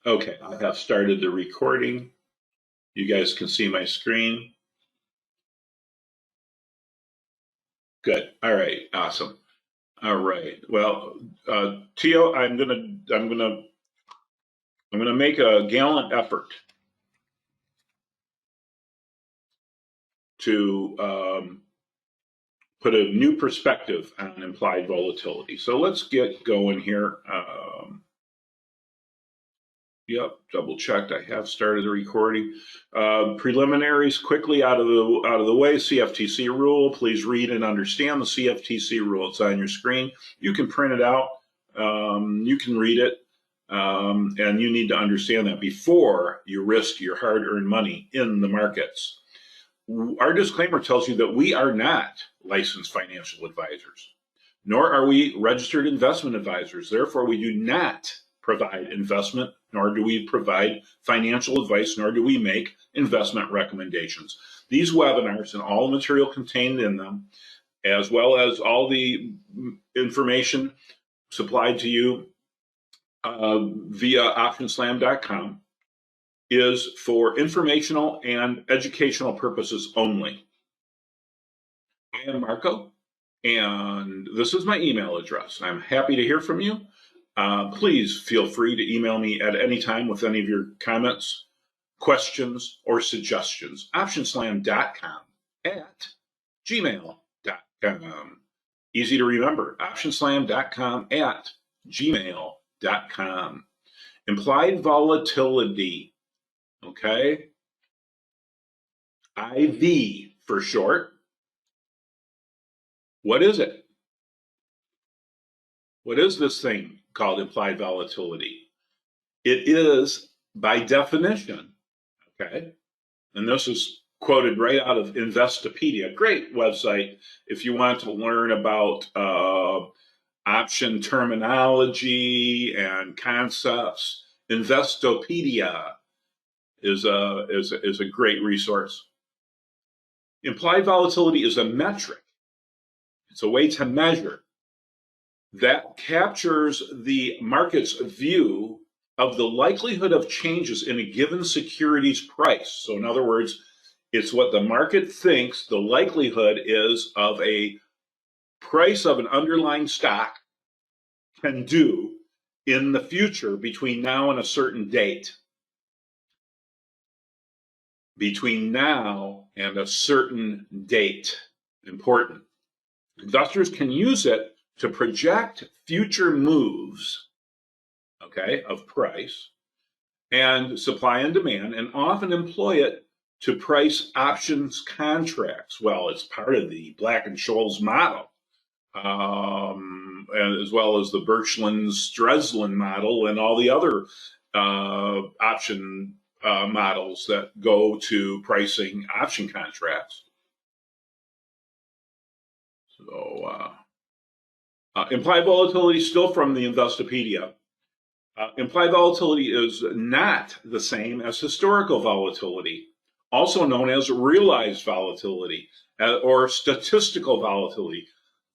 Okay, I have started the recording. You guys can see my screen. Good. All right. Awesome. All right. Well, Tio, I'm gonna make a gallant effort to put a new perspective on implied volatility. So let's get going here. Yep, double checked. I have started the recording. Preliminaries quickly out of the way. CFTC rule. Please read and understand the CFTC rule. It's on your screen. You can print it out. You can read it, and you need to understand that before you risk your hard-earned money in the markets. Our disclaimer tells you that we are not licensed financial advisors, nor are we registered investment advisors. Therefore, we do not provide investment, nor do we provide financial advice, nor do we make investment recommendations. These webinars and all the material contained in them, as well as all the information supplied to you via optionslam.com, is for informational and educational purposes only. I am Marco, and this is my email address. I'm happy to hear from you. Please feel free to email me at any time with any of your comments, questions, or suggestions. Optionslam.com at gmail.com. Easy to remember. Optionslam.com at gmail.com. Implied volatility. Okay. IV for short. What is it? What is this thing called implied volatility? It is, by definition, okay, and this is quoted right out of Investopedia, great website if you want to learn about option terminology and concepts. Investopedia is a great resource. Implied volatility is a metric. It's a way to measure that captures the market's view of the likelihood of changes in a given security's price. So in other words, it's what the market thinks the likelihood is of a price of an underlying stock can do in the future between now and a certain date. Between now and a certain date. Important. Investors can use it to project future moves, okay, of price and supply and demand, and often employ it to price options contracts. Well, it's part of the Black-Scholes model, as well as the Birkeland-Streseland model and all the other option models that go to pricing option contracts. So, implied volatility, still from the Investopedia. Implied volatility is not the same as historical volatility, also known as realized volatility or statistical volatility.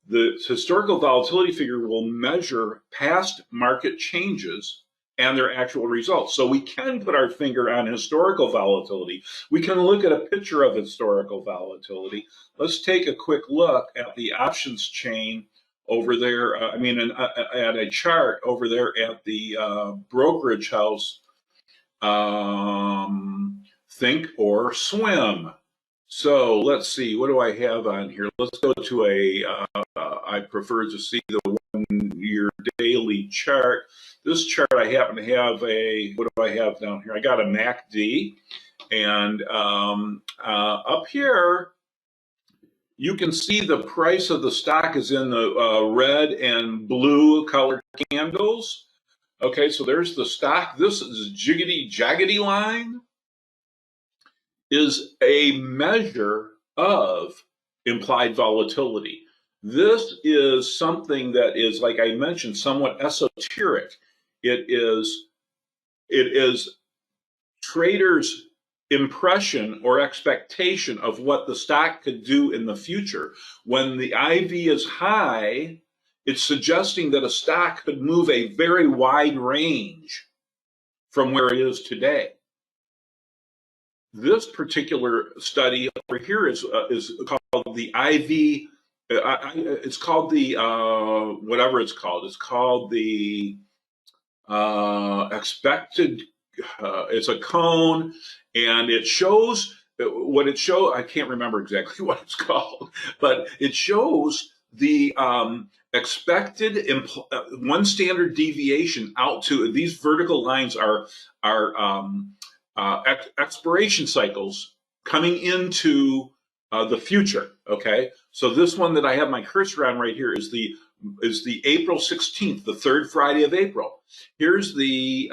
The historical volatility figure will measure past market changes and their actual results. So we can put our finger on historical volatility. We can look at a picture of historical volatility. Let's take a quick look at the options chain over there. At a chart over there at the brokerage house, Think or Swim. So let's see, what do I have on here? Let's go to I prefer to see the 1 year daily chart. This chart, I happen to have what do I have down here? I got a MACD, and up here, you can see the price of the stock is in the red and blue colored candles. Okay, so there's the stock. This is jaggedy line is a measure of implied volatility. This is something that is, like I mentioned, somewhat esoteric. It is traders' impression or expectation of what the stock could do in the future. When the IV is high, it's suggesting that a stock could move a very wide range from where it is today. This particular study over here is called the IV. It's called the whatever it's called. It's called the expected. It's a cone, and it shows what it shows. I can't remember exactly what it's called, but it shows the expected one standard deviation out to these vertical lines are expiration cycles coming into the future. Okay, so this one that I have my cursor on right here is the April 16th, the third Friday of April. Here's the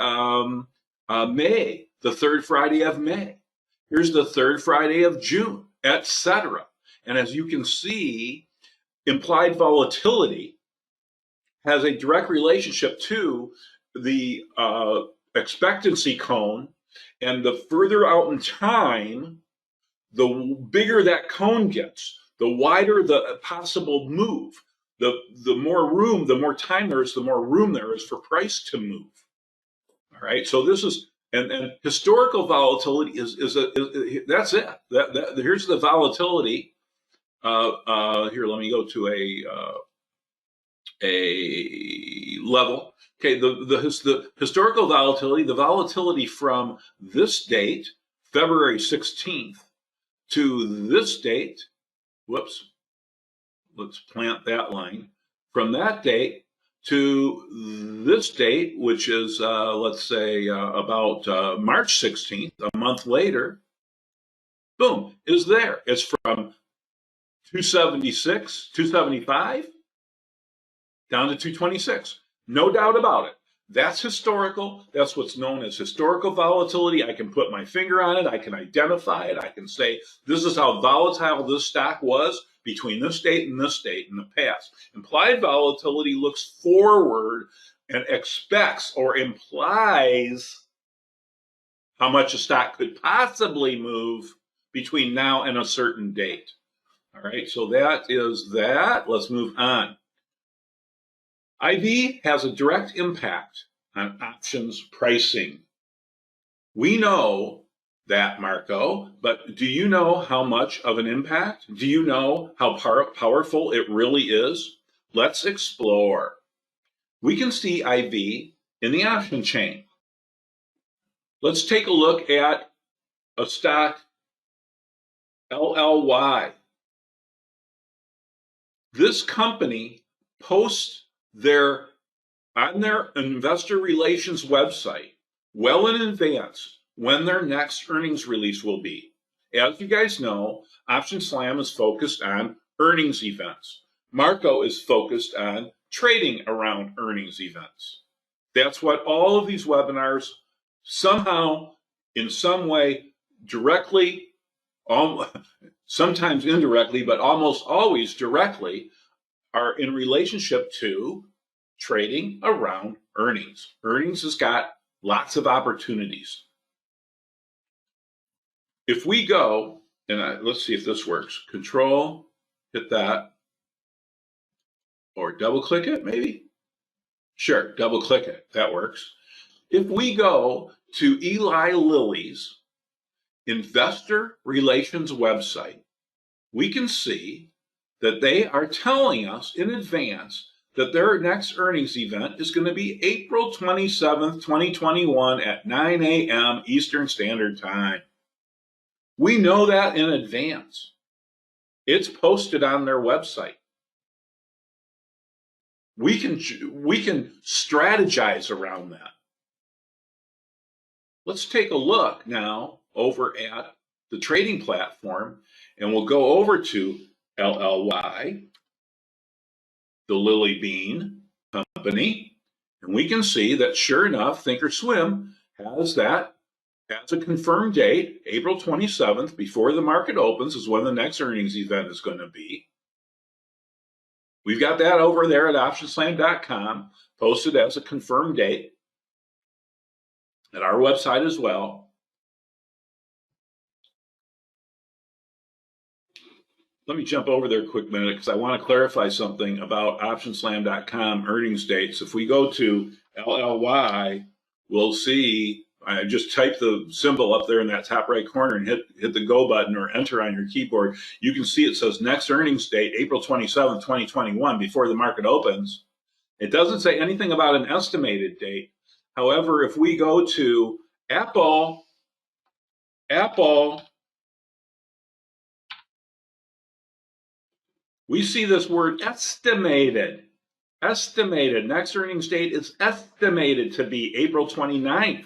May, the third Friday of May. Here's the third Friday of June, etc. And as you can see, implied volatility has a direct relationship to the expectancy cone, and the further out in time, the bigger that cone gets, the wider the possible move. The more room, the more time there is, the more room there is for price to move. All right, so this is, and historical volatility is that's it. Here's the volatility. Here, let me go to a level. Okay, the historical volatility, the volatility from this date, February 16th, to this date, whoops, let's plant that line. From that date to this date, which is, let's say, about March 16th, a month later, boom, is there. It's from 276, 275, down to 226. No doubt about it. That's historical. That's what's known as historical volatility. I can put my finger on it. I can identify it. I can say, this is how volatile this stock was between this date and this date in the past. Implied volatility looks forward and expects or implies how much a stock could possibly move between now and a certain date. All right, so that is that. Let's move on. IV has a direct impact on options pricing. We know that, Marco, but do you know how much of an impact? Do you know how powerful it really is? Let's explore. We can see IV in the option chain. Let's take a look at a stock, LLY. This company posts on their investor relations website well in advance when their next earnings release will be. As you guys know, Option Slam is focused on earnings events. Marco is focused on trading around earnings events. That's what all of these webinars somehow, in some way, directly, sometimes indirectly, but almost always directly, are in relationship to trading around earnings. Earnings has got lots of opportunities. If we go, and let's see if this works, Control, hit that, or double click it maybe? Sure, double click it, that works. If we go to Eli Lilly's investor relations website, we can see that they are telling us in advance that their next earnings event is going to be April 27th, 2021 at 9 a.m. Eastern Standard Time. We know that in advance. It's posted on their website. We can strategize around that. Let's take a look now over at the trading platform, and we'll go over to LLY, the Lilly Bean Company, and we can see that sure enough, Thinkorswim has that as a confirmed date, April 27th, before the market opens is when the next earnings event is going to be. We've got that over there at optionslam.com, posted as a confirmed date at our website as well. Let me jump over there a quick minute because I want to clarify something about optionslam.com earnings dates. If we go to LLY, we'll see I just type the symbol up there in that top right corner and hit the go button or enter on your keyboard. You can see it says next earnings date, April 27th, 2021, before the market opens. It doesn't say anything about an estimated date. However, if we go to Apple, we see this word estimated. Estimated. Next earnings date is estimated to be April 29th.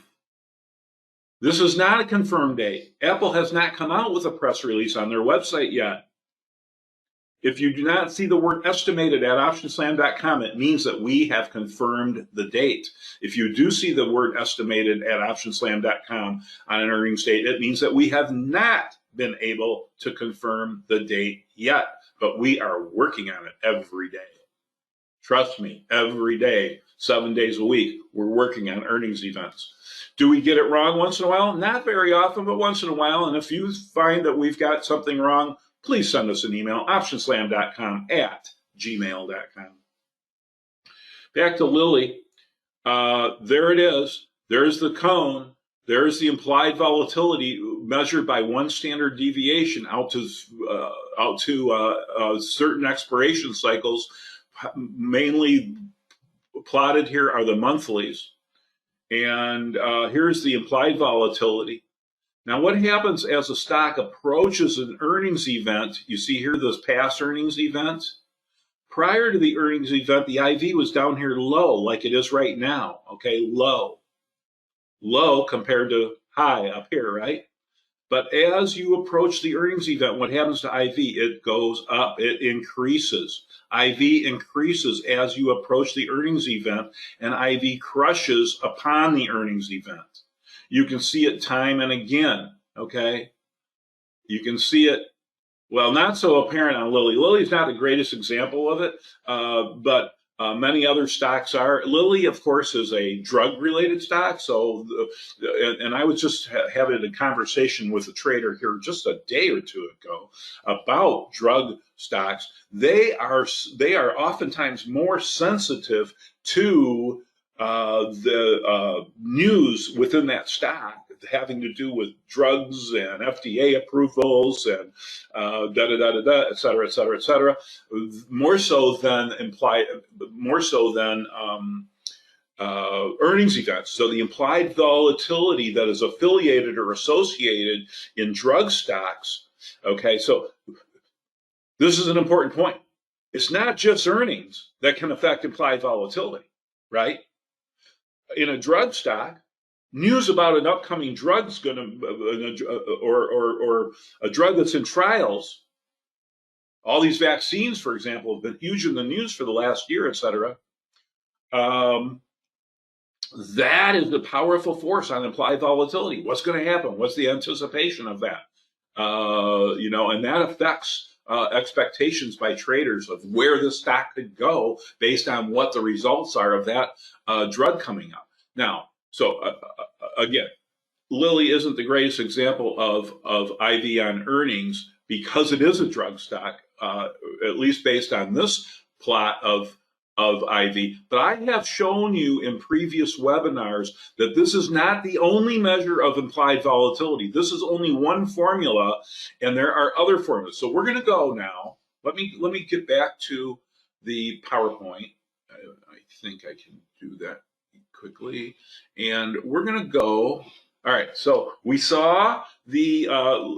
This is not a confirmed date. Apple has not come out with a press release on their website yet. If you do not see the word estimated at optionslam.com, it means that we have confirmed the date. If you do see the word estimated at optionslam.com on an earnings date, it means that we have not been able to confirm the date yet, but we are working on it every day. Trust me, every day, 7 days a week, we're working on earnings events. Do we get it wrong once in a while? Not very often, but once in a while. And if you find that we've got something wrong, please send us an email, optionslam.com@gmail.com. Back to Lilly. There it is. There's the cone. There's the implied volatility measured by one standard deviation out to certain expiration cycles. Mainly plotted here are the monthlies. And here's the implied volatility. Now, what happens as a stock approaches an earnings event? You see here this past earnings event. Prior to the earnings event, the IV was down here low, like it is right now. Okay, low. Low compared to high up here, right? But as you approach the earnings event, what happens to IV? It goes up, it increases. IV increases as you approach the earnings event, and IV crushes upon the earnings event. You can see it time and again, okay? You can see it, well, not so apparent on Lilly. Lilly's not the greatest example of it, but many other stocks are. Lilly, of course, is a drug-related stock. So, and I was just having a conversation with a trader here just a day or two ago about drug stocks. They are oftentimes more sensitive to the news within that stock having to do with drugs and FDA approvals and et cetera, et cetera, et cetera. More so than earnings events. So the implied volatility that is affiliated or associated in drug stocks. Okay, so this is an important point. It's not just earnings that can affect implied volatility, right? In a drug stock, news about an upcoming drug's going to, or a drug that's in trials. All these vaccines, for example, have been huge in the news for the last year, et cetera. That is the powerful force on implied volatility. What's going to happen? What's the anticipation of that? And that affects expectations by traders of where the stock could go based on what the results are of that drug coming up. Now, so again, Lilly isn't the greatest example of IV on earnings because it is a drug stock, at least based on this plot of IV. But I have shown you in previous webinars that this is not the only measure of implied volatility. This is only one formula, and there are other formulas. So we're going to go now. Let me get back to the PowerPoint. I think I can do that quickly. And we're going to go. All right, so we saw the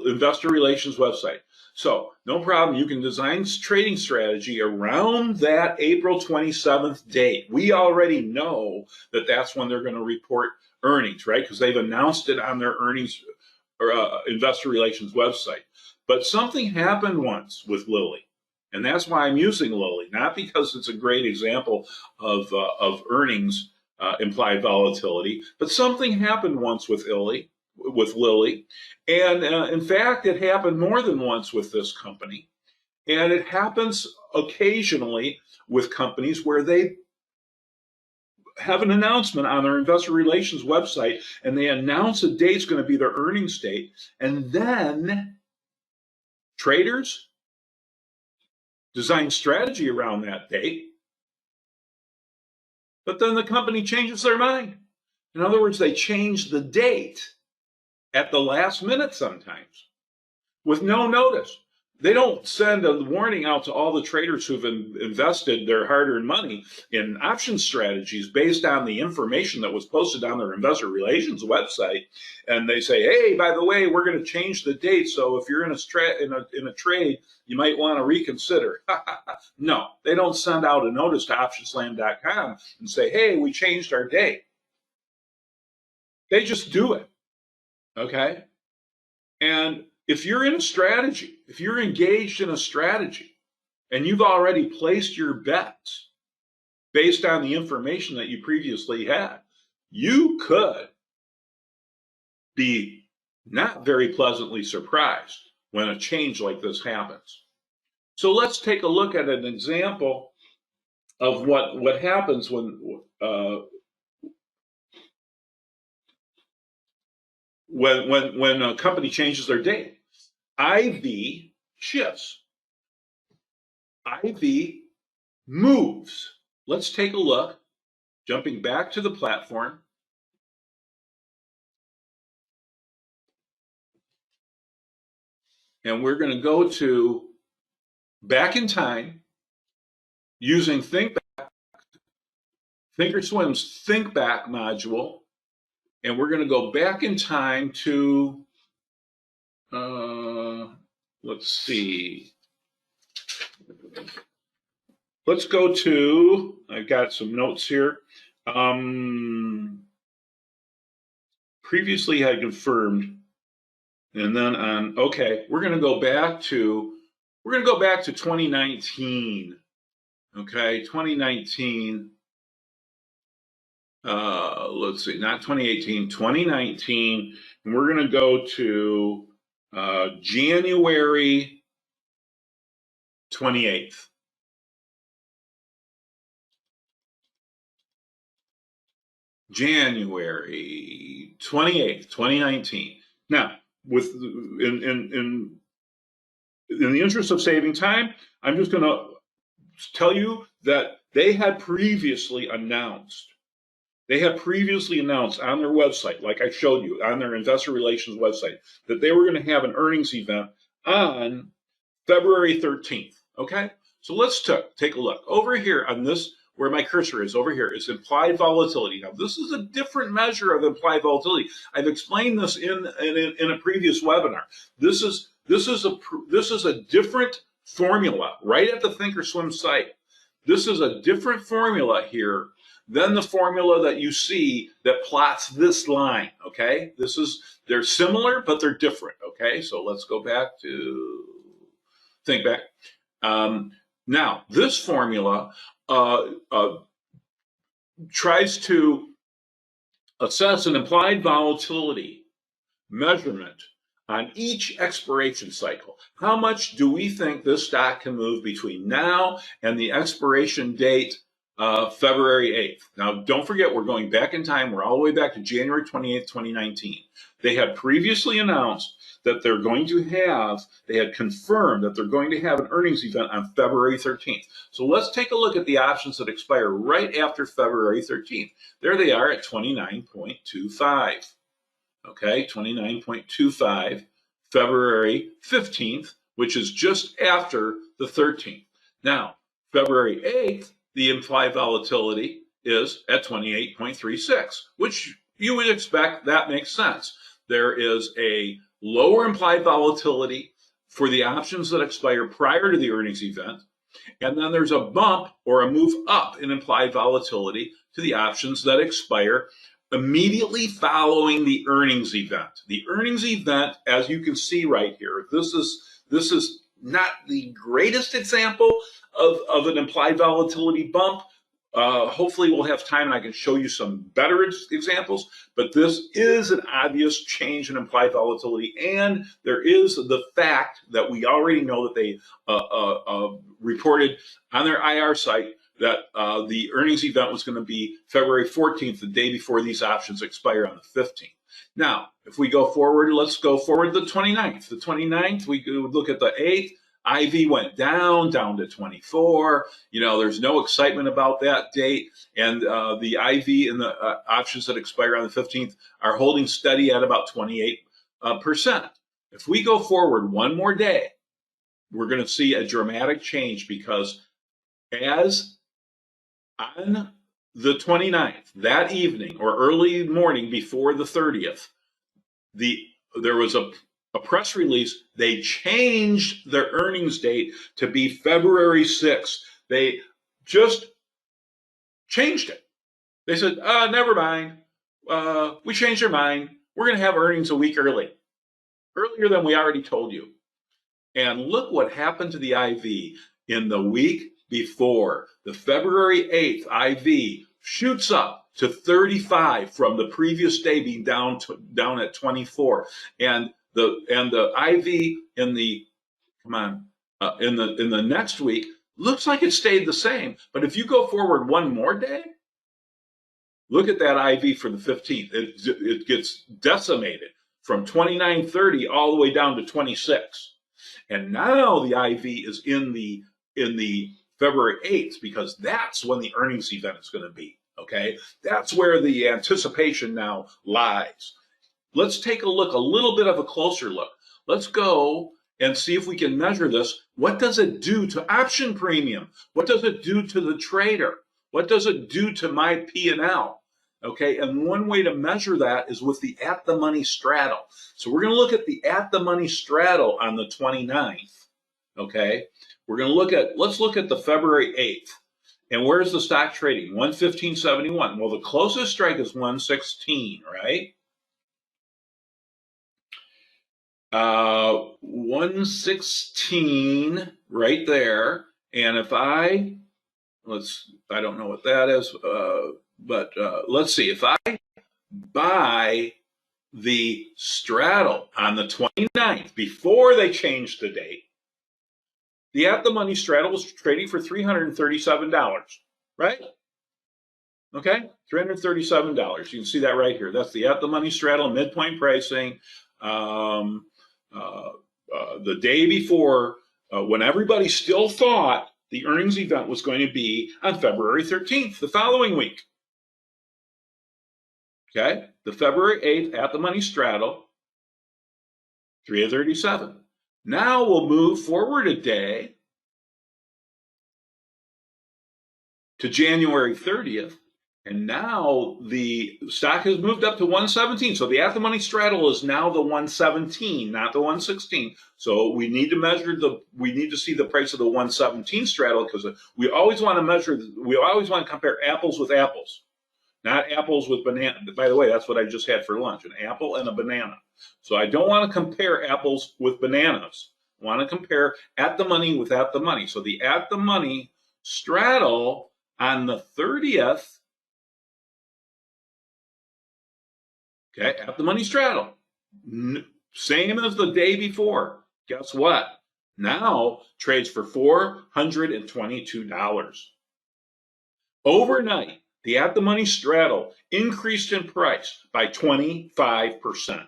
investor relations website. So no problem, you can design trading strategy around that April 27th date. We already know that that's when they're going to report earnings, right? Because they've announced it on their earnings or investor relations website. But something happened once with Lilly, and that's why I'm using Lilly, not because it's a great example of earnings implied volatility, but something happened once with Lilly. And in fact, it happened more than once with this company. And it happens occasionally with companies where they have an announcement on their investor relations website and they announce a date's going to be their earnings date. And then traders design strategy around that date. But then the company changes their mind. In other words, they change the date at the last minute sometimes with no notice. They don't send a warning out to all the traders who've invested their hard-earned money in option strategies based on the information that was posted on their investor relations website. And they say, hey, by the way, we're going to change the date. So if you're in a trade, you might want to reconsider. No, they don't send out a notice to optionslam.com and say, hey, we changed our date. They just do it. Okay? And if you're in a strategy, if you're engaged in a strategy, and you've already placed your bets based on the information that you previously had, you could be not very pleasantly surprised when a change like this happens. So let's take a look at an example of what happens when a company changes their date. IV shifts. IV moves. Let's take a look. Jumping back to the platform. And we're going to go to back in time using Thinkorswim's Think Back module. And we're going to go back in time to let's see. Let's go to, I've got some notes here. Previously had confirmed, and then on, okay, we're going to go back to 2019. Okay, 2019. Let's see, not 2018, 2019. And we're going to go to January 28th. January 28th, 2019. Now, in the interest of saving time, I'm just going to tell you that they had previously announced on their website, like I showed you, on their investor relations website, that they were going to have an earnings event on February 13th. Okay? So let's take a look. Over here on this, where my cursor is, over here is implied volatility. Now, this is a different measure of implied volatility. I've explained this in a previous webinar. This is a different formula right at the Thinkorswim site. This is a different formula here than the formula that you see that plots this line, okay? They're similar, but they're different, okay? So let's go back to Think Back. Now, this formula tries to assess an implied volatility measurement on each expiration cycle. How much do we think this stock can move between now and the expiration date February 8th. Now, don't forget, we're going back in time. We're all the way back to January 28th, 2019. They had previously announced that they had confirmed that they're going to have an earnings event on February 13th. So let's take a look at the options that expire right after February 13th. There they are at 29.25. Okay, 29.25, February 15th, which is just after the 13th. Now, February 8th, the implied volatility is at 28.36, which you would expect. That makes sense. There is a lower implied volatility for the options that expire prior to the earnings event, and then there's a bump or a move up in implied volatility to the options that expire immediately following the earnings event. The earnings event, as you can see right here, this is not the greatest example of an implied volatility bump. Hopefully we'll have time and I can show you some better examples, but this is an obvious change in implied volatility, and there is the fact that we already know that they reported on their IR site that the earnings event was going to be February 14th, the day before these options expire on the 15th. Now, if we go forward, let's go forward to the 29th. The 29th, we could look at the 8th. IV went down to 24. There's no excitement about that date. And the IV and the options that expire on the 15th are holding steady at about 28%. If we go forward one more day, we're going to see a dramatic change, because as on the 29th, that evening or early morning before the 30th, there was a press release. They changed their earnings date to be February 6th. They just changed it. They said, never mind. We changed our mind. We're going to have earnings a week earlier than we already told you. And look what happened to the IV in the week before. The February 8th IV shoots up to 35 from the previous day being down at 24. And the IV in the in the next week looks like it stayed the same. But if you go forward one more day, look at that IV for the 15th. It gets decimated from 29.30 all the way down to 26. And now the IV is in the February 8th, because that's when the earnings event is going to be. Okay, that's where the anticipation now lies. Let's take a little bit of a closer look. Let's go and see if we can measure this. What does it do to option premium? What does it do to the trader? What does it do to my P&L? Okay, and one way to measure that is with the at the money straddle. So we're going to look at the at the money straddle on the 29th. Okay, let's look at the February 8th. And where's the stock trading? 115.71. Well, the closest strike is 116, right? 116 right there. And if I don't know what that is, but let's see. If I buy the straddle on the 29th, before they changed the date, the at the money straddle was trading for $337, right? Okay, $337. You can see that right here. That's the at the money straddle, midpoint pricing. The day before, when everybody still thought the earnings event was going to be on February 13th, the following week. Okay, the February 8th at the money straddle, 337. Now we'll move forward a day to January 30th, and now the stock has moved up to 117. So the at the money straddle is now the 117, not the 116. So we need to see the price of the 117 straddle, because we always want to compare apples with apples, not apples with banana. By the way, that's what I just had for lunch, an apple and a banana. So I don't want to compare apples with bananas. I want to compare at the money with at the money. So the at the money straddle on the 30th, okay, at the money straddle, same as the day before. Guess what? Now trades for $422. Overnight, the at the money straddle increased in price by 25%.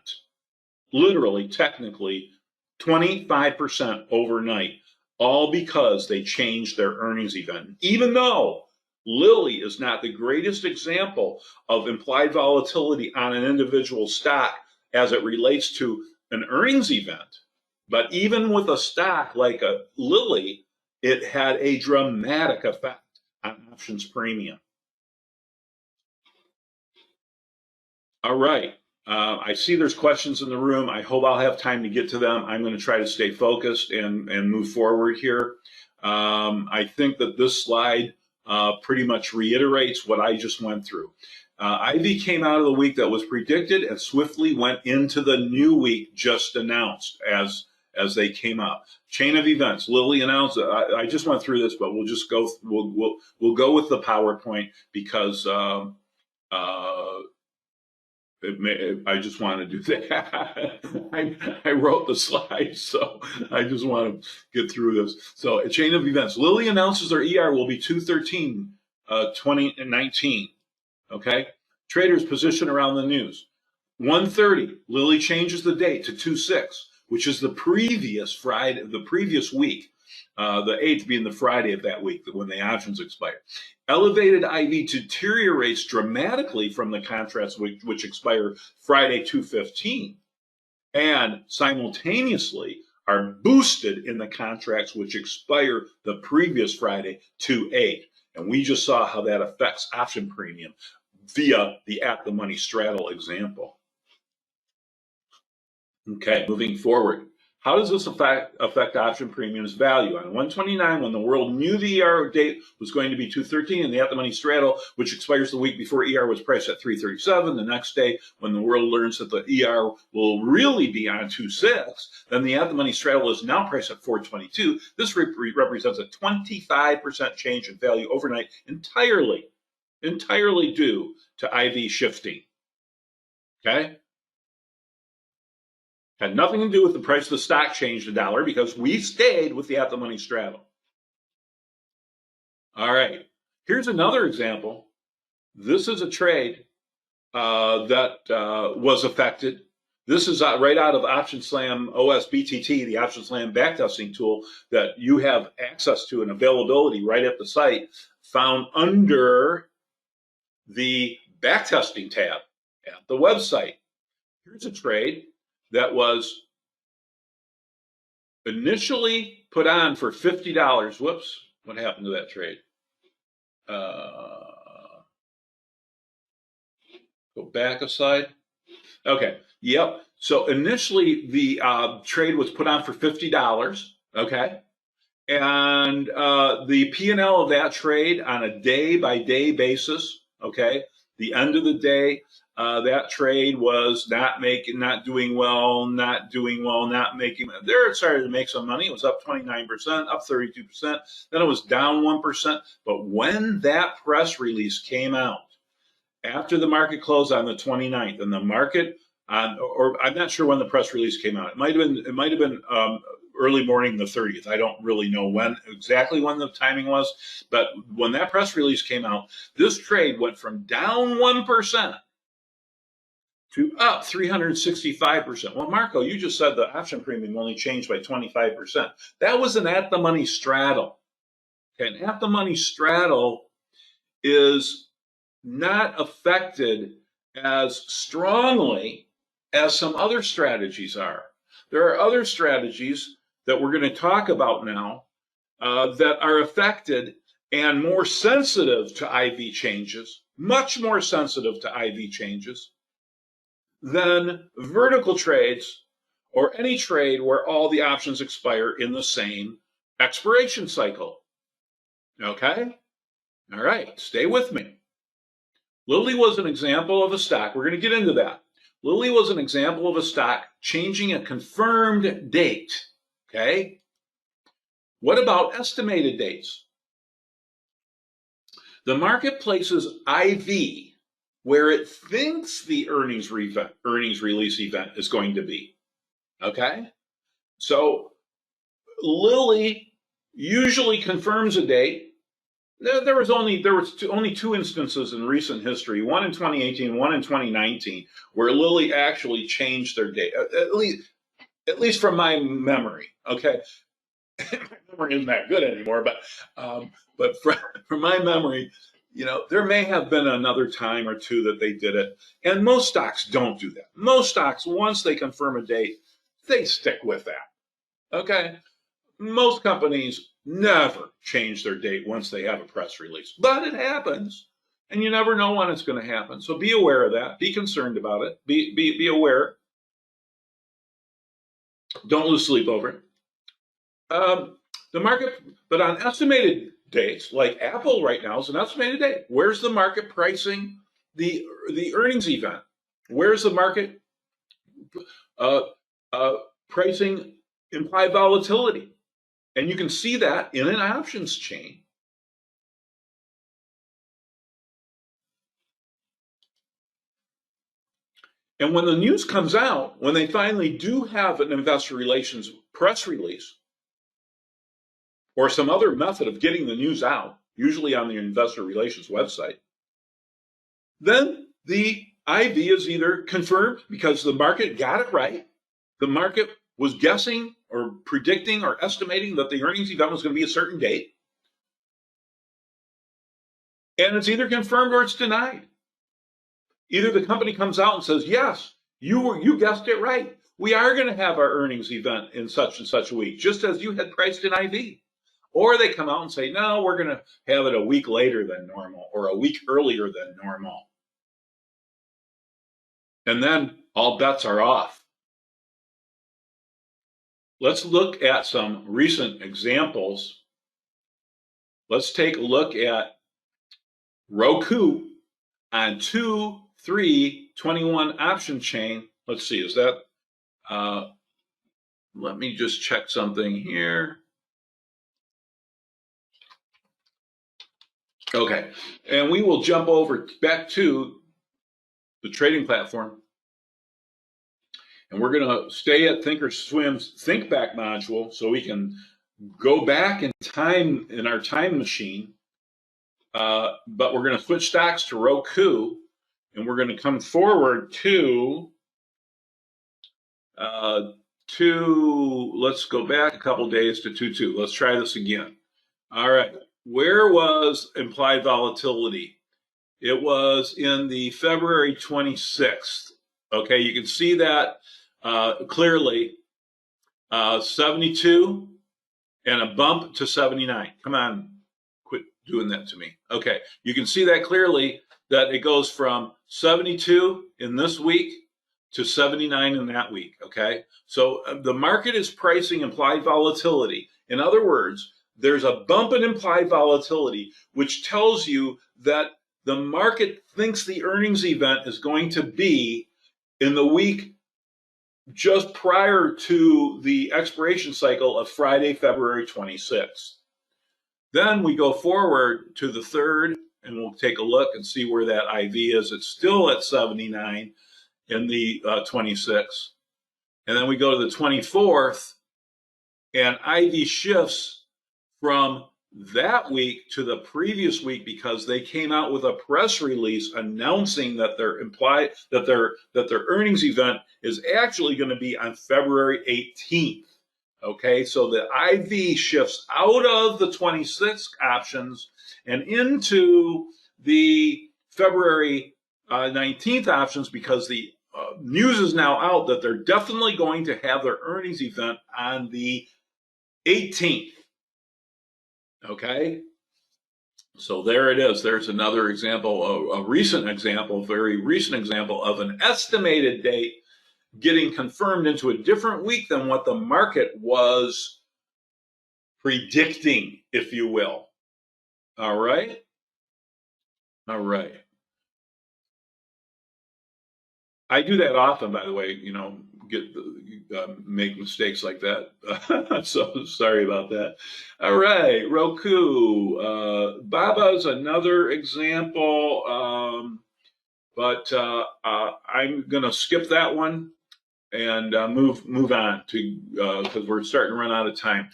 Literally, technically, 25% overnight, all because they changed their earnings event. Even though Lilly is not the greatest example of implied volatility on an individual stock as it relates to an earnings event, but even with a stock like a Lilly, it had a dramatic effect on options premium. All right. I see there's questions in the room. I hope I'll have time to get to them. I'm going to try to stay focused and move forward here. I think that this slide pretty much reiterates what I just went through. IV came out of the week that was predicted and swiftly went into the new week just announced as they came out. Chain of events. Lilly announced. I just went through this, but we'll just go. We'll go with the PowerPoint because. I just want to do that. I wrote the slides, so I just want to get through this. So a chain of events. Lilly announces their ER will be 213, 2019. Okay. Traders position around the news. 1:30. Lilly changes the date to 2/6. which is the previous Friday, the previous week, the 8th being the Friday of that week when the options expire. Elevated IV deteriorates dramatically from the contracts which expire Friday 2/15, and simultaneously are boosted in the contracts which expire the previous Friday 2/8. And we just saw how that affects option premium via the at the money straddle example. Okay, moving forward. How does this affect option premium's value? On 129, when the world knew the ER date was going to be 213, and the at the money straddle, which expires the week before ER, was priced at 337, the next day, when the world learns that the ER will really be on 26, then the at the money straddle is now priced at 422. This represents a 25% change in value overnight, entirely due to IV shifting. Okay? Had nothing to do with the price of the stock changed $1 because we stayed with the at the money straddle. All right, here's another example. This is a trade that was affected. This is right out of Option Slam OS BTT, the Option Slam backtesting tool that you have access to and availability right at the site, found under the backtesting tab at the website. Here's a trade that was initially put on for $50. Whoops, what happened to that trade? Go back a slide. Okay, yep. So initially the trade was put on for $50, okay? And the P&L of that trade on a day-by-day basis, okay? The end of the day, that trade was not doing well, not making. There it started to make some money. It was up 29%, up 32%. Then it was down 1%. But when that press release came out after the market closed on the 29th, and the market or I'm not sure when the press release came out. It might have been early morning the 30th. I don't really know exactly when the timing was, but when that press release came out, this trade went from down 1% to up 365%. Well, Marco, you just said the option premium only changed by 25%. That was an at the money straddle. Okay, an at the money straddle is not affected as strongly as some other strategies are. There are other strategies that we're going to talk about now that are affected and more sensitive to IV changes, much more sensitive to IV changes than vertical trades or any trade where all the options expire in the same expiration cycle. Okay? All right, stay with me. Lilly was an example of a stock. We're going to get into that. Lilly was an example of a stock changing a confirmed date. Okay? What about estimated dates? The market places IV where it thinks the earnings release event is going to be. Okay? So Lilly usually confirms a date. There was only two instances in recent history, one in 2018, one in 2019, where Lilly actually changed their date. At least from my memory. Okay, my memory isn't that good anymore, but from my memory, there may have been another time or two that they did it, and most stocks don't do that. Most stocks, once they confirm a date, they stick with that. Okay, most companies never change their date once they have a press release, but it happens, and you never know when it's going to happen. So be aware of that. Be concerned about it. Be aware. Don't lose sleep over it. The market, but on estimated dates, like Apple right now is an estimated date. Where's the market pricing the earnings event? Where's the market pricing implied volatility? And you can see that in an options chain. And when the news comes out, when they finally do have an investor relations press release or some other method of getting the news out, usually on the investor relations website, then the IV is either confirmed because the market got it right, the market was guessing or predicting or estimating that the earnings event was going to be a certain date. And it's either confirmed or it's denied. Either the company comes out and says, yes, you guessed it right. We are going to have our earnings event in such and such a week, just as you had priced in IV. Or they come out and say, no, we're going to have it a week later than normal or a week earlier than normal. And then all bets are off. Let's look at some recent examples. Let's take a look at Roku on 2-3-21 option chain. Let's see, is that, let me just check something here. Okay, and we will jump over back to the trading platform. And we're going to stay at Thinkorswim's Think Back module so we can go back in time in our time machine. But we're going to switch stocks to Roku, and we're going to come forward to, let's go back a couple days to 2-2. Let's try this again. All right. Where was implied volatility? It was in the February 26th. Okay, you can see that clearly. 72 and a bump to 79. Come on, quit doing that to me. Okay, you can see that clearly that it goes from 72 in this week to 79 in that week. Okay, so the market is pricing implied volatility. In other words, there's a bump in implied volatility, which tells you that the market thinks the earnings event is going to be in the week just prior to the expiration cycle of Friday, February 26th. Then we go forward to the 3rd, and we'll take a look and see where that IV is. It's still at 79 in the 26th. And then we go to the 24th, and IV shifts from that week to the previous week because they came out with a press release announcing that their earnings event is actually going to be on February 18th. Okay, so the IV shifts out of the 26th options and into the February 19th options because the news is now out that they're definitely going to have their earnings event on the 18th. Okay, so there it is. There's another example, a recent example, very recent example of an estimated date getting confirmed into a different week than what the market was predicting, if you will. All right. All right. I do that often, by the way, make mistakes like that. So sorry about that. All right, Roku. Baba's another example, but I'm going to skip that one and move on to because we're starting to run out of time.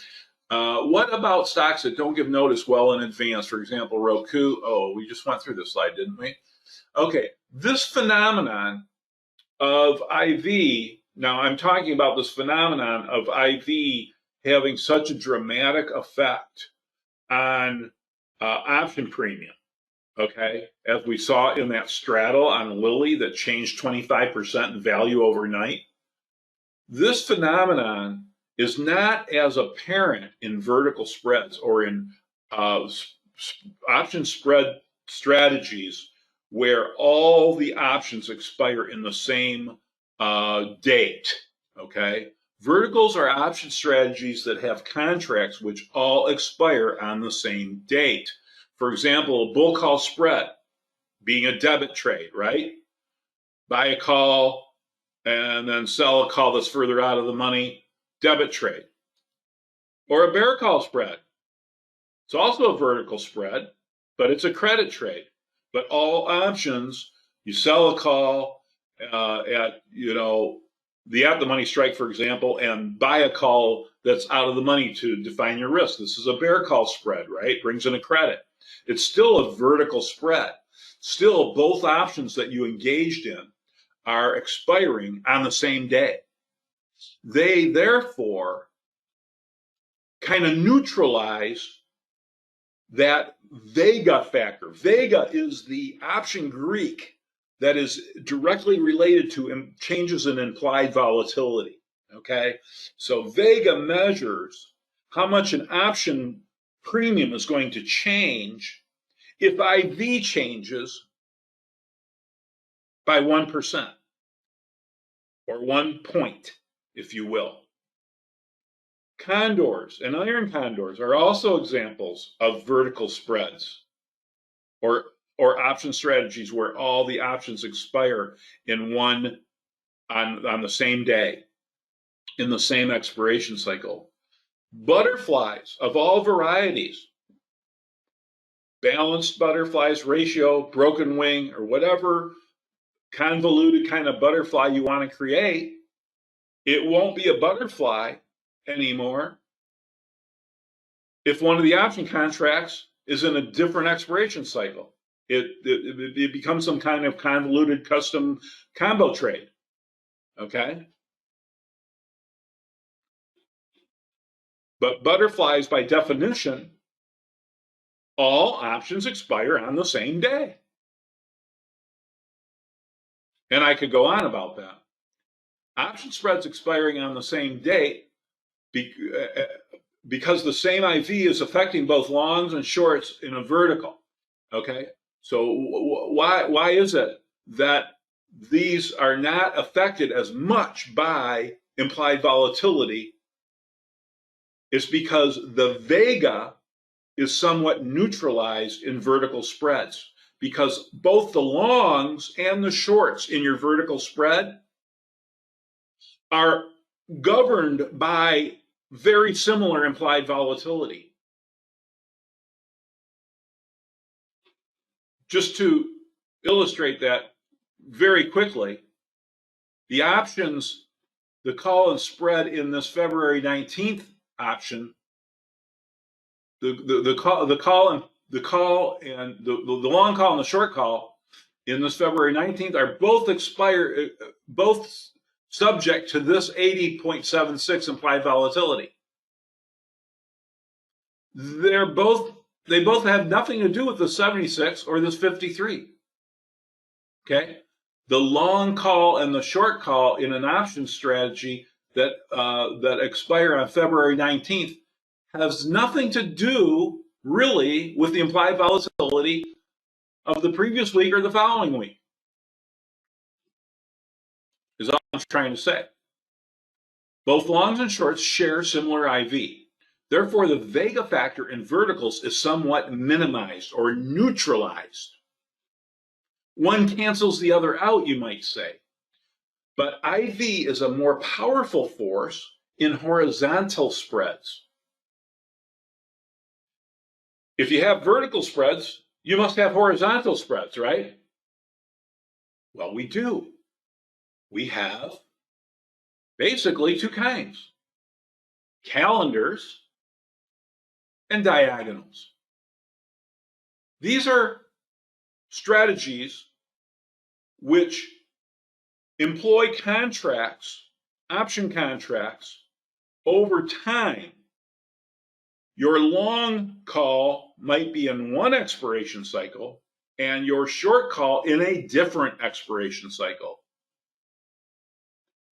What about stocks that don't give notice well in advance? For example, Roku. Oh, we just went through this slide, didn't we? Okay, this phenomenon of IV, now I'm talking about this phenomenon of IV having such a dramatic effect on option premium, okay? As we saw in that straddle on Lilly that changed 25% in value overnight. This phenomenon is not as apparent in vertical spreads or in option spread strategies where all the options expire in the same date, okay? Verticals are option strategies that have contracts which all expire on the same date. For example, a bull call spread being a debit trade, right? Buy a call and then sell a call that's further out of the money, debit trade. Or a bear call spread. It's also a vertical spread, but it's a credit trade. But all options, you sell a call at, the at-the-money strike, for example, and buy a call that's out of the money to define your risk. This is a bear call spread, right? Brings in a credit. It's still a vertical spread. Still, both options that you engaged in are expiring on the same day. They therefore kind of neutralize that Vega factor. Vega is the option Greek that is directly related to changes in implied volatility. Okay, so Vega measures how much an option premium is going to change if IV changes by 1% or 1 point, if you will. Condors and iron condors are also examples of vertical spreads or option strategies where all the options expire in one on the same day, in the same expiration cycle. Butterflies of all varieties, balanced butterflies, ratio, broken wing, or whatever convoluted kind of butterfly you want to create, it won't be a butterfly anymore if one of the option contracts is in a different expiration cycle. It becomes some kind of convoluted custom combo trade. Okay? But butterflies, by definition, all options expire on the same day. And I could go on about that. Option spreads expiring on the same date because the same IV is affecting both longs and shorts in a vertical. Okay, so why is it that these are not affected as much by implied volatility? It's because the Vega is somewhat neutralized in vertical spreads, because both the longs and the shorts in your vertical spread are governed by very similar implied volatility. Just to illustrate that very quickly, the options, the call and spread in this February 19th option, the long call and the short call in this February 19th are both subject to this 80.76 implied volatility. They both have nothing to do with the 76 or this 53. Okay, the long call and the short call in an option strategy that expire on February 19th has nothing to do really with the implied volatility of the previous week or the following week, is all I'm trying to say. Both longs and shorts share similar IV. Therefore, the Vega factor in verticals is somewhat minimized or neutralized. One cancels the other out, you might say. But IV is a more powerful force in horizontal spreads. If you have vertical spreads, you must have horizontal spreads, right? Well, we do. We have basically two kinds: calendars and diagonals. These are strategies which employ contracts, option contracts, over time. Your long call might be in one expiration cycle and your short call in a different expiration cycle.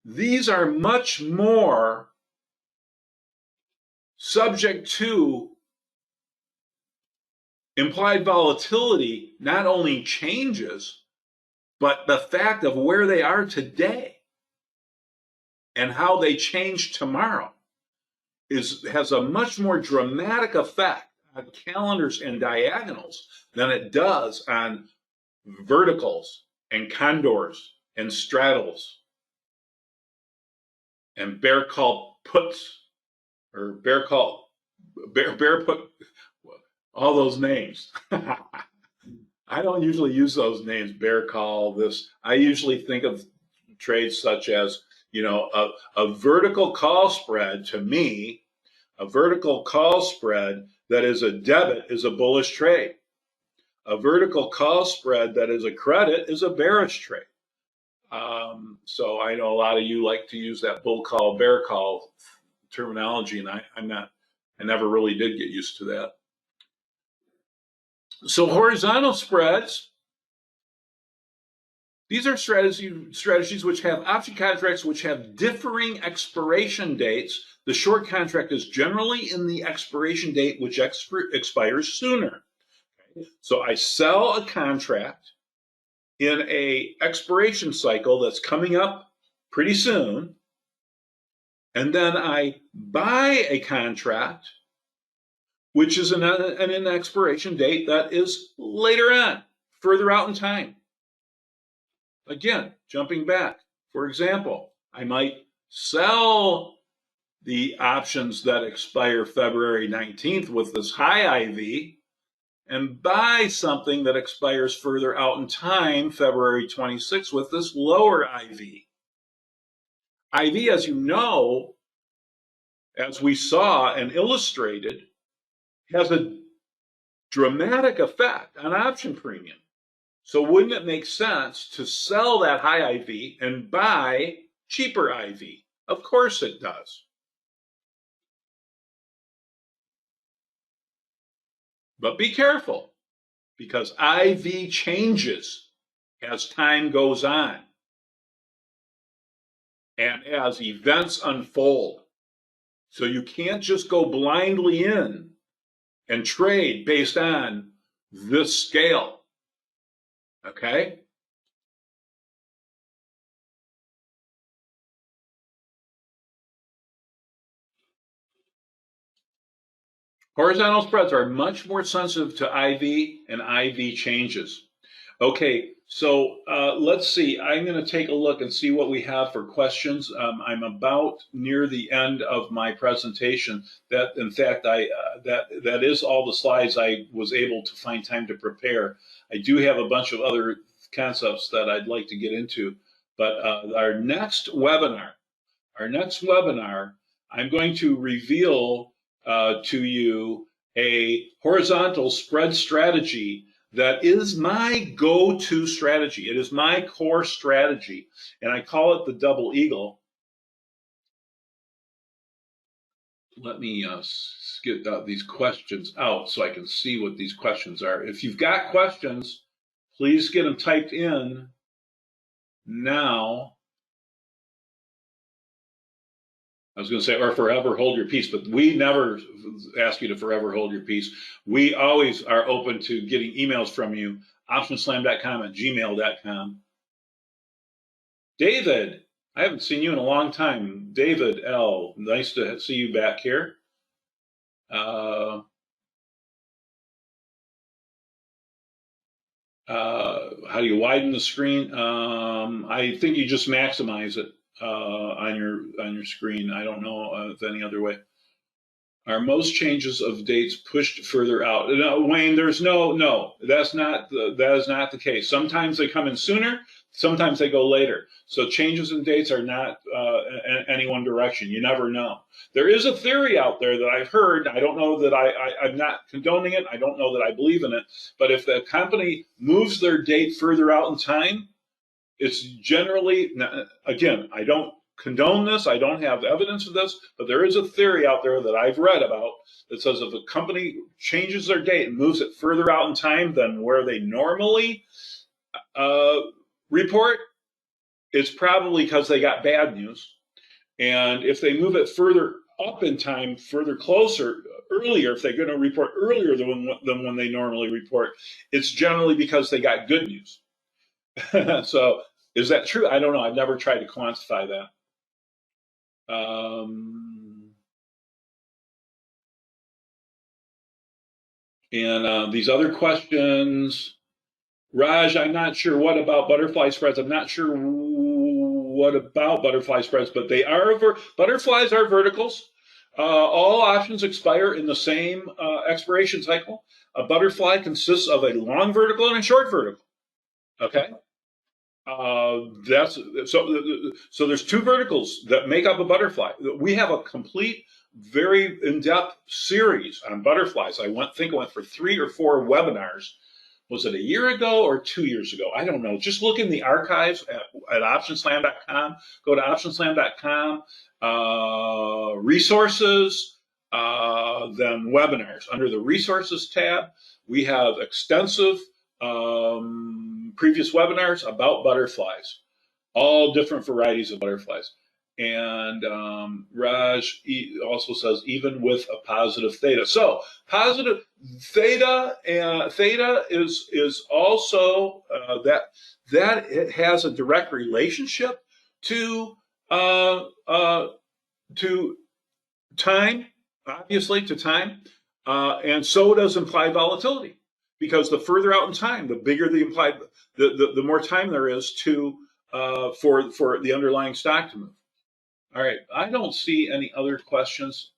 These are much more subject to implied volatility, not only changes, but the fact of where they are today and how they change tomorrow has a much more dramatic effect on calendars and diagonals than it does on verticals and condors and straddles and bear call puts or bear put, all those names. I don't usually use those names, bear call, this. I usually think of trades such as, a vertical call spread. To me, a vertical call spread that is a debit is a bullish trade. A vertical call spread that is a credit is a bearish trade. So I know a lot of you like to use that bull call, bear call terminology, and I never really did get used to that. So horizontal spreads, these are strategies which have option contracts which have differing expiration dates. The short contract is generally in the expiration date which expires sooner. Okay? So I sell a contract in a expiration cycle that's coming up pretty soon, and then I buy a contract which is an expiration date that is later on, further out in time. Again, jumping back, for example, I might sell the options that expire February 19th with this high IV and buy something that expires further out in time, February 26th, with this lower IV. IV, as you know, as we saw and illustrated, has a dramatic effect on option premium. So wouldn't it make sense to sell that high IV and buy cheaper IV? Of course it does. But be careful, because IV changes as time goes on and as events unfold. So you can't just go blindly in and trade based on this scale. Okay? Horizontal spreads are much more sensitive to IV and IV changes. Okay, so let's see. I'm going to take a look and see what we have for questions. I'm about near the end of my presentation. That, in fact, that is all the slides I was able to find time to prepare. I do have a bunch of other concepts that I'd like to get into, but our next webinar, I'm going to reveal to you a horizontal spread strategy that is my go-to strategy. It is my core strategy, and I call it the double eagle. Let me get these questions out so I can see what these questions are. If you've got questions, please get them typed in now. I was going to say, or forever hold your peace, but we never ask you to forever hold your peace. We always are open to getting emails from you, optionslam.com@gmail.com. David, I haven't seen you in a long time. David L., nice to see you back here. How do you widen the screen? I think you just maximize it on your screen. I don't know if any other way. Are most changes of dates pushed further out? No, Wayne, there's no. That is not the case. Sometimes they come in sooner. Sometimes they go later. So changes in dates are not any one direction. You never know. There is a theory out there that I've heard. I don't know that I'm not condoning it. I don't know that I believe in it. But if the company moves their date further out in time, it's generally, again, I don't condone this. I don't have evidence of this, but there is a theory out there that I've read about that says if a company changes their date and moves it further out in time than where they normally report, it's probably because they got bad news. And if they move it further up in time, further closer, earlier, if they're going to report earlier than when they normally report, it's generally because they got good news. So is that true? I don't know. I've never tried to quantify that. And these other questions, Raj, I'm not sure what about butterfly spreads. I'm not sure what about butterfly spreads, but they are butterflies are verticals. All options expire in the same expiration cycle. A butterfly consists of a long vertical and a short vertical. Okay. So there's two verticals that make up a butterfly. We have a complete, very in-depth series on butterflies. I went for 3 or 4 webinars was it a year ago or 2 years ago? I don't know. Just look in the archives at optionslam.com. Go to optionslam.com, resources, then webinars. Under the resources tab, we have extensive previous webinars about butterflies, all different varieties of butterflies. And Raj also says, even with a positive theta. So positive theta, theta is also that it has a direct relationship to time, obviously to time, and so does implied volatility, because the further out in time, the bigger the implied, the more time there is to for the underlying stock to move. All right, I don't see any other questions.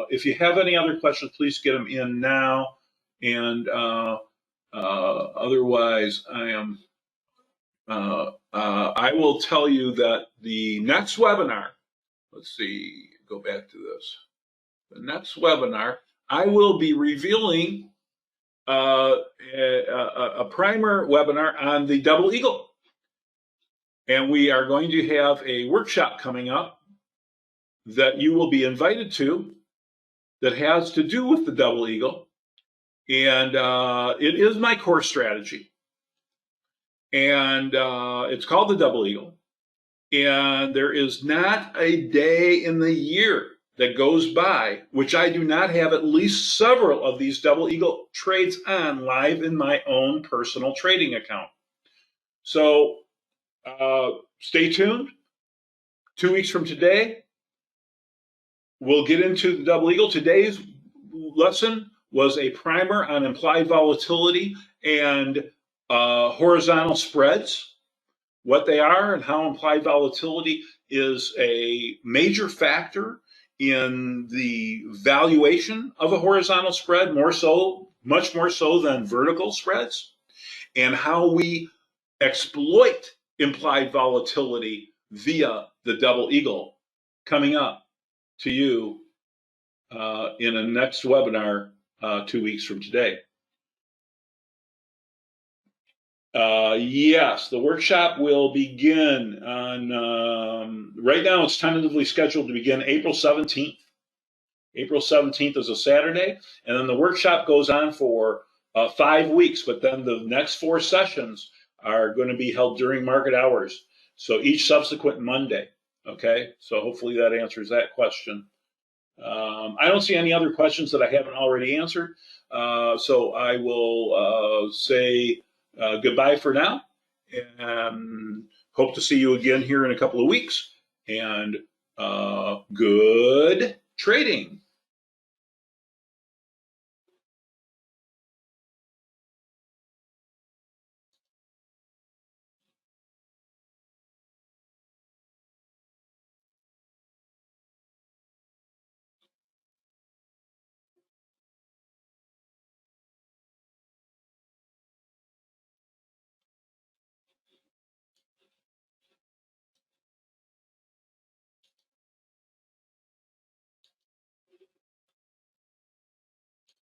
If you have any other questions, please get them in now. And otherwise, I will tell you that the next webinar, let's see, go back to this. The next webinar, I will be revealing a primer webinar on the double eagle. And we are going to have a workshop coming up that you will be invited to that has to do with the double eagle. And it is my core strategy. And it's called the double eagle. And there is not a day in the year that goes by which I do not have at least several of these double eagle trades on live in my own personal trading account. So stay tuned. 2 weeks from today, we'll get into the double eagle. Today's lesson was a primer on implied volatility and horizontal spreads, what they are and how implied volatility is a major factor in the valuation of a horizontal spread, much more so than vertical spreads, and how we exploit implied volatility via the double eagle, coming up to you in a next webinar 2 weeks from today. Yes, the workshop will begin on, right now it's tentatively scheduled to begin April 17th. April 17th is a Saturday, and then the workshop goes on for 5 weeks, but then the next 4 sessions are going to be held during market hours. So each subsequent Monday, okay? So hopefully that answers that question. I don't see any other questions that I haven't already answered. So I will say goodbye for now, and hope to see you again here in a couple of weeks. And good trading.